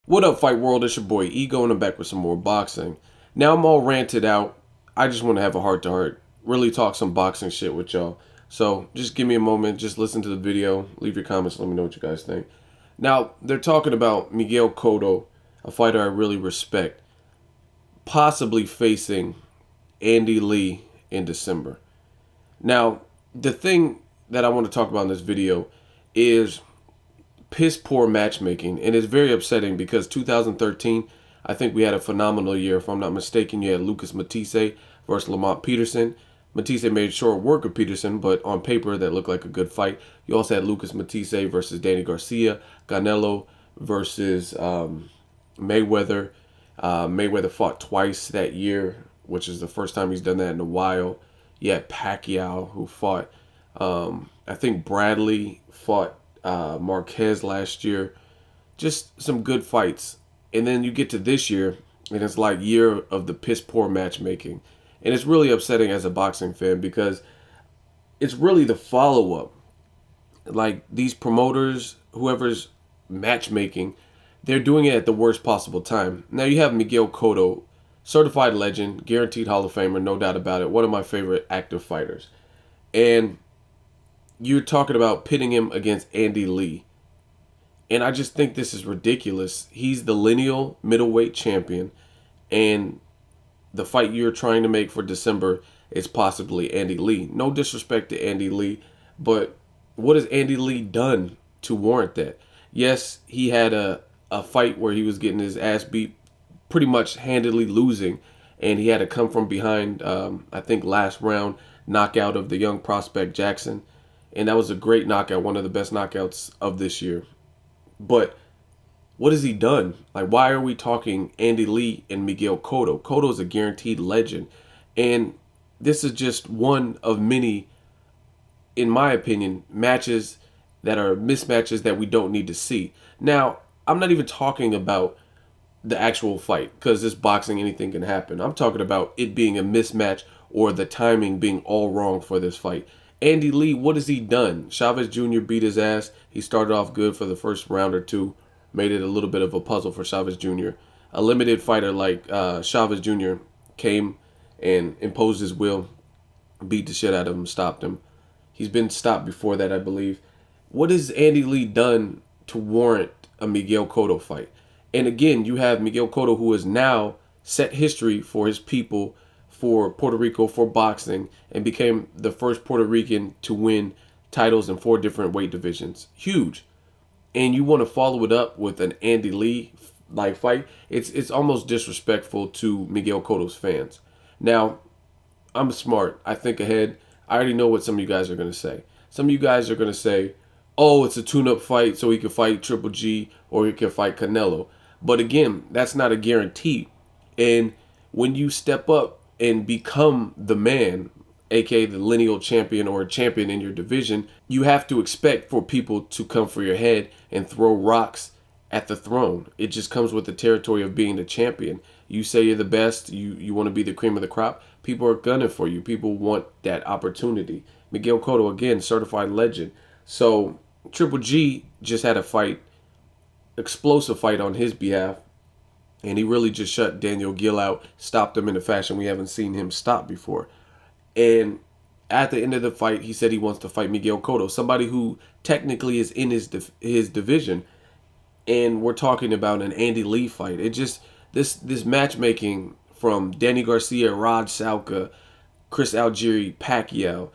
What up, Fight World? It's your boy Ego, and I'm back with some more boxing. Now I'm all ranted out. I just want to have a heart to heart, really talk some boxing shit with y'all. So just give me a moment, just listen to the video, leave your comments, let me know what you guys think. Now, they're talking about Miguel Cotto, a fighter I really respect, possibly facing Andy Lee in December. Now, the thing that I want to talk about in this video is piss poor matchmaking, and it's very upsetting because 2013, I think we had a phenomenal year. If I'm not mistaken, you had Lucas Matisse versus Lamont Peterson. Matisse made short work of Peterson, but on paper that looked like a good fight. You also had Lucas Matisse versus Danny Garcia, Canelo versus Mayweather. Mayweather fought twice that year, which is the first time he's done that in a while. You had Pacquiao, who fought, I think Bradley fought Marquez last year. Just some good fights. And then you get to this year, and it's like year of the piss poor matchmaking. And it's really upsetting as a boxing fan because it's really the follow up. Like these promoters, whoever's matchmaking, they're doing it at the worst possible time. Now you have Miguel Cotto, certified legend, guaranteed Hall of Famer, no doubt about it. One of my favorite active fighters. And you're talking about pitting him against Andy Lee. And I just think this is ridiculous. He's the lineal middleweight champion. And the fight you're trying to make for December is possibly Andy Lee. No disrespect to Andy Lee, but what has Andy Lee done to warrant that? Yes, he had a fight where he was getting his ass beat, pretty much handedly losing, and he had to come from behind, I think last round, knockout of the young prospect Jackson. And that was a great knockout, one of the best knockouts of this year. But what has he done? Like, why are we talking Andy Lee and Miguel Cotto? Cotto is a guaranteed legend. And this is just one of many, in my opinion, matches that are mismatches that we don't need to see. Now, I'm not even talking about the actual fight because this boxing, anything can happen. I'm talking about it being a mismatch or the timing being all wrong for this fight. Andy Lee, what has he done? Chavez Jr. beat his ass. He started off good for the first round or two, made it a little bit of a puzzle for Chavez Jr. A limited fighter like Chavez Jr. came and imposed his will, beat the shit out of him, stopped him. He's been stopped before that, I believe. What has Andy Lee done to warrant a Miguel Cotto fight? And again, you have Miguel Cotto, who has now set history for his people, for Puerto Rico, for boxing, and became the first Puerto Rican to win titles in 4 different weight divisions. Huge. And you want to follow it up with an Andy Lee like fight? It's almost disrespectful to Miguel Cotto's fans. Now, I'm smart. I think ahead. I already know what some of you guys are going to say. Some of you guys are going to say, oh, it's a tune-up fight so he can fight Triple G or he can fight Canelo. But again, that's not a guarantee. And when you step up and become the man, aka the lineal champion or a champion in your division, you have to expect for people to come for your head and throw rocks at the throne. It just comes with the territory of being the champion. You say you're the best, you want to be the cream of the crop, people are gunning for you. People want that opportunity. Miguel Cotto, again, certified legend. So Triple G just had a fight, explosive fight on his behalf, and he really just shut Daniel Gill out, stopped him in a fashion we haven't seen him stop before. And at the end of the fight, he said he wants to fight Miguel Cotto, somebody who technically is in his division. And we're talking about an Andy Lee fight. It just this matchmaking from Danny Garcia, Rod Salka, Chris Algieri, Pacquiao,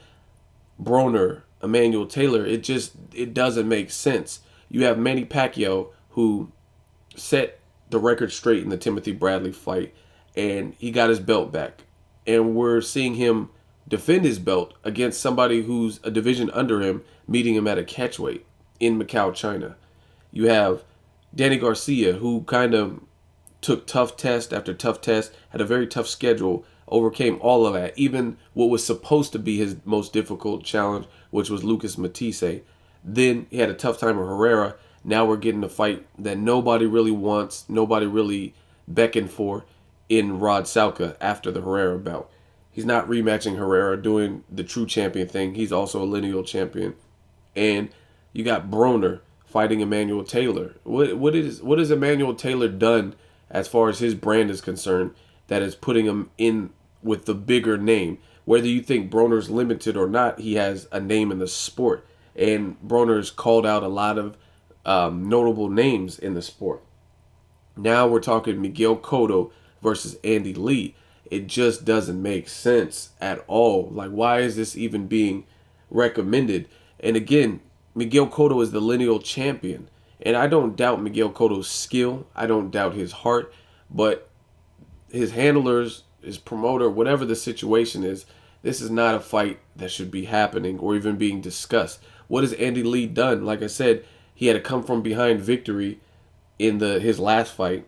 Broner, Emmanuel Taylor, it doesn't make sense. You have Manny Pacquiao who set the record straight in the Timothy Bradley fight, and he got his belt back. And we're seeing him defend his belt against somebody who's a division under him, meeting him at a catchweight in Macau, China. You have Danny Garcia, who kind of took tough test after tough test, had a very tough schedule, overcame all of that, even what was supposed to be his most difficult challenge, which was Lucas Matisse. Then he had a tough time with Herrera. Now we're getting a fight that nobody really wants, nobody really beckoned for in Rod Salka after the Herrera bout. He's not rematching Herrera, doing the true champion thing. He's also a lineal champion. And you got Broner fighting Emmanuel Taylor? What has Emmanuel Taylor done as far as his brand is concerned that is putting him in with the bigger name? Whether you think Broner's limited or not, he has a name in the sport, and Broner's called out a lot of notable names in the sport. Now we're talking Miguel Cotto versus Andy Lee. It just doesn't make sense at all. Like, why is this even being recommended? And again, Miguel Cotto is the lineal champion. And I don't doubt Miguel Cotto's skill. I don't doubt his heart. But his handlers, his promoter, whatever the situation is, this is not a fight that should be happening or even being discussed. What has Andy Lee done? Like I said, he had a come from behind victory in his last fight.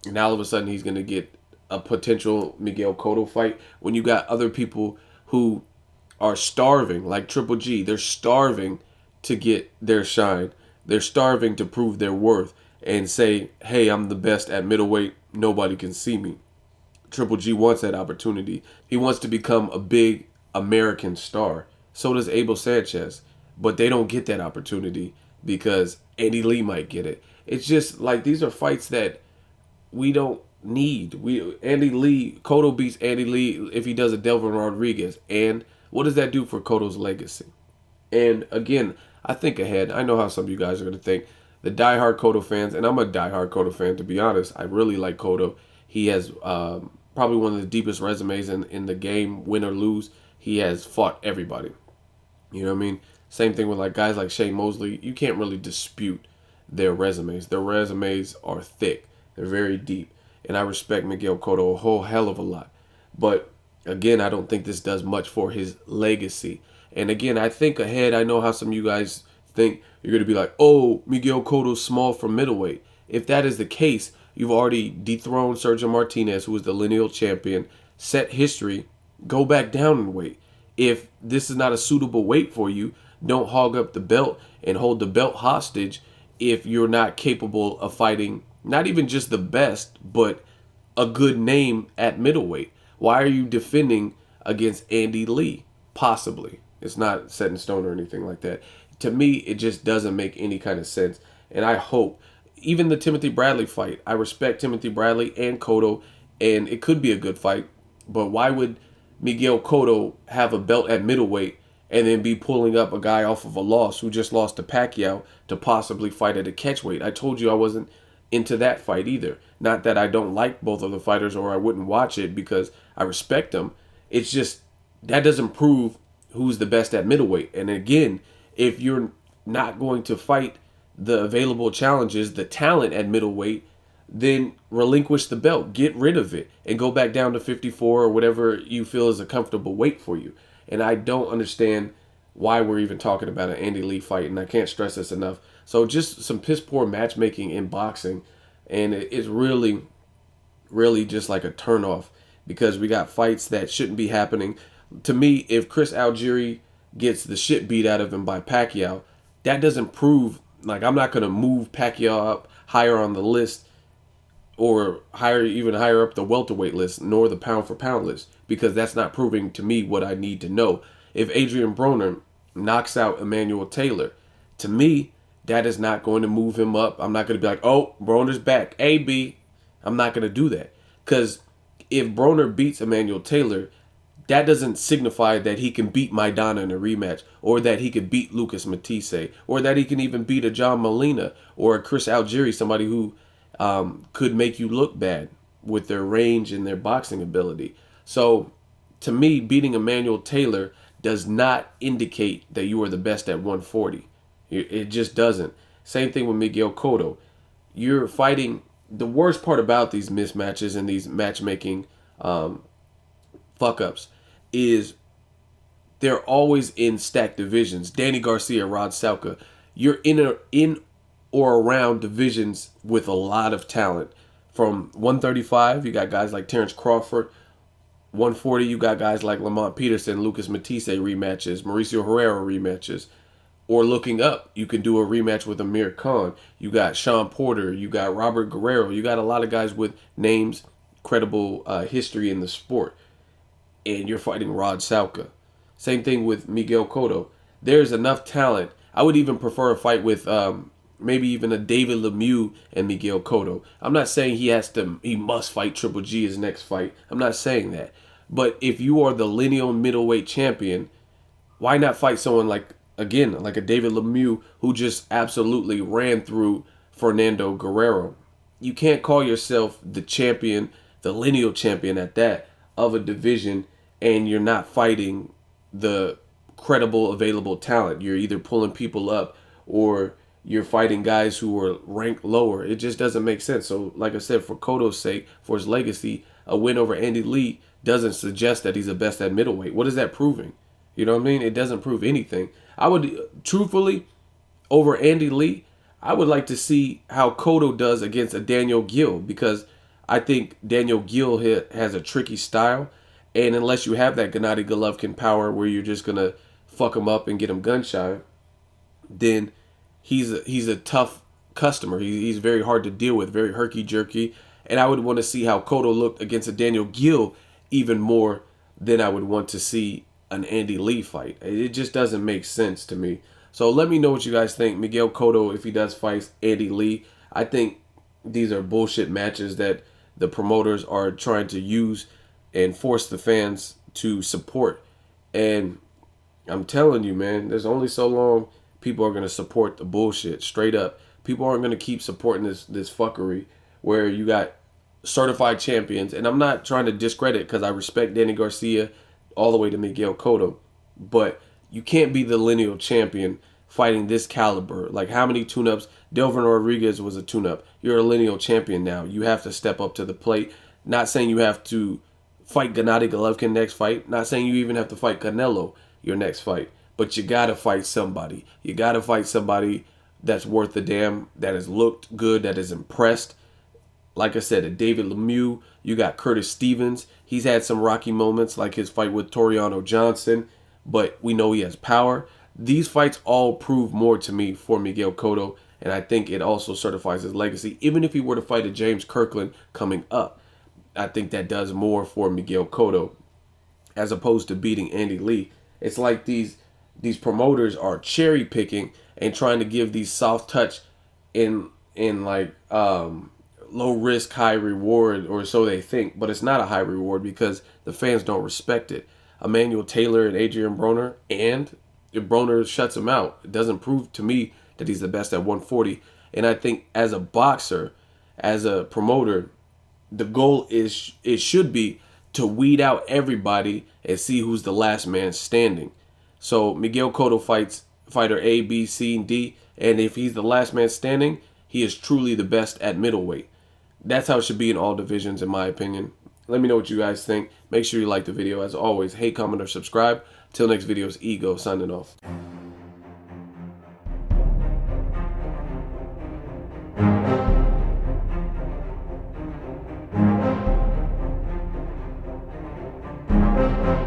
And now all of a sudden he's going to get a potential Miguel Cotto fight when you got other people who are starving, like Triple G. They're starving to get their shine. They're starving to prove their worth and say, hey, I'm the best at middleweight. Nobody can see me. Triple G wants that opportunity. He wants to become a big American star. So does Abel Sanchez. But they don't get that opportunity because Andy Lee might get it. It's just like these are fights that we don't need. Andy Lee, Cotto beats Andy Lee if he does a Delvin Rodriguez. And what does that do for Cotto's legacy? And again, I think ahead. I know how some of you guys are going to think. The diehard Cotto fans, and I'm a diehard Cotto fan to be honest. I really like Cotto. He has probably one of the deepest resumes in the game, win or lose. He has fought everybody. You know what I mean? Same thing with like guys like Shane Mosley. You can't really dispute their resumes. Their resumes are thick. They're very deep. And I respect Miguel Cotto a whole hell of a lot. But again, I don't think this does much for his legacy. And again, I think ahead. I know how some of you guys think you're going to be like, oh, Miguel Cotto's small for middleweight. If that is the case, you've already dethroned Sergio Martinez, who is the lineal champion, set history, go back down in weight. If this is not a suitable weight for you, don't hog up the belt and hold the belt hostage if you're not capable of fighting not even just the best, but a good name at middleweight. Why are you defending against Andy Lee? Possibly. It's not set in stone or anything like that. To me, it just doesn't make any kind of sense. And I hope, even the Timothy Bradley fight, I respect Timothy Bradley and Cotto, and it could be a good fight. But why would Miguel Cotto have a belt at middleweight and then be pulling up a guy off of a loss who just lost to Pacquiao to possibly fight at a catchweight? I told you I wasn't into that fight either. Not that I don't like both of the fighters or I wouldn't watch it because I respect them. It's just that doesn't prove who's the best at middleweight. And again, if you're not going to fight the available challenges, the talent at middleweight, then relinquish the belt, get rid of it, and go back down to 54 or whatever you feel is a comfortable weight for you. And I don't understand why we're even talking about an Andy Lee fight, and I can't stress this enough. So just some piss poor matchmaking in boxing, and it's really, really just like a turnoff because we got fights that shouldn't be happening. To me, if Chris Algieri gets the shit beat out of him by Pacquiao, that doesn't prove, like, I'm not going to move Pacquiao up higher on the list or even higher up the welterweight list nor the pound for pound list because that's not proving to me what I need to know. If Adrian Broner knocks out Emmanuel Taylor, to me, that is not going to move him up. I'm not going to be like, oh, Broner's back. A, B. I'm not going to do that. Because if Broner beats Emmanuel Taylor, that doesn't signify that he can beat Maidana in a rematch or that he could beat Lucas Matisse or that he can even beat a John Molina or a Chris Algieri, somebody who could make you look bad with their range and their boxing ability. So to me, beating Emmanuel Taylor does not indicate that you are the best at 140. It just doesn't. Same thing with Miguel Cotto. You're fighting. The worst part about these mismatches and these matchmaking fuck-ups is they're always in stacked divisions. Danny Garcia, Rod Salka. You're in or around divisions with a lot of talent. From 135, you got guys like Terrence Crawford. 140, you got guys like Lamont Peterson, Lucas Matisse rematches, Mauricio Herrera rematches. Or looking up, you can do a rematch with Amir Khan. You got Sean Porter. You got Robert Guerrero. You got a lot of guys with names, credible history in the sport. And you're fighting Rod Salka. Same thing with Miguel Cotto. There's enough talent. I would even prefer a fight with maybe even a David Lemieux and Miguel Cotto. I'm not saying he must fight Triple G his next fight. I'm not saying that. But if you are the lineal middleweight champion, why not fight someone like, again, like a David Lemieux who just absolutely ran through Fernando Guerrero? You can't call yourself the champion, the lineal champion at that, of a division, and you're not fighting the credible available talent. You're either pulling people up or you're fighting guys who are ranked lower. It just doesn't make sense. So, like I said, for Cotto's sake, for his legacy, a win over Andy Lee doesn't suggest that he's the best at middleweight. What is that proving? You know what I mean? It doesn't prove anything. I would, truthfully, over Andy Lee, I would like to see how Cotto does against a Daniel Gill, because I think Daniel Gill has a tricky style, and unless you have that Gennady Golovkin power where you're just gonna fuck him up and get him gun shy, then he's a tough customer. He's very hard to deal with, very herky jerky, and I would want to see how Cotto looked against a Daniel Gill even more than I would want to see an Andy Lee fight. It just doesn't make sense to me. So let me know what you guys think. Miguel Cotto, if he does fight Andy Lee, I think these are bullshit matches that the promoters are trying to use and force the fans to support. And I'm telling you, man, there's only so long people are going to support the bullshit. Straight up. People aren't going to keep supporting this fuckery where you got certified champions. And I'm not trying to discredit, because I respect Danny Garcia all the way to Miguel Cotto. But you can't be the lineal champion fighting this caliber. Like, how many tune-ups? Delvin Rodriguez was a tune-up. You're a lineal champion now. You have to step up to the plate. Not saying you have to fight Gennady Golovkin next fight. Not saying you even have to fight Canelo your next fight. But you got to fight somebody. You got to fight somebody that's worth the damn, that has looked good, that has impressed. Like I said, a David Lemieux. You got Curtis Stevens. He's had some rocky moments, like his fight with Toriano Johnson, but we know he has power. These fights all prove more to me for Miguel Cotto, and I think it also certifies his legacy. Even if he were to fight a James Kirkland coming up, I think that does more for Miguel Cotto as opposed to beating Andy Lee. It's like these promoters are cherry picking and trying to give these soft touch in like low risk, high reward, or so they think, but it's not a high reward because the fans don't respect it. Emmanuel Taylor and Adrian Broner, and if Broner shuts him out, it doesn't prove to me that he's the best at 140. And I think as a boxer, as a promoter, the goal is, it should be to weed out everybody and see who's the last man standing. So Miguel Cotto fights fighter A, B, C, and D, and if he's the last man standing, he is truly the best at middleweight. That's how it should be in all divisions, in my opinion. Let me know what you guys think. Make sure you like the video. As always, hate, comment, or subscribe. Till next video, it's Ego signing off.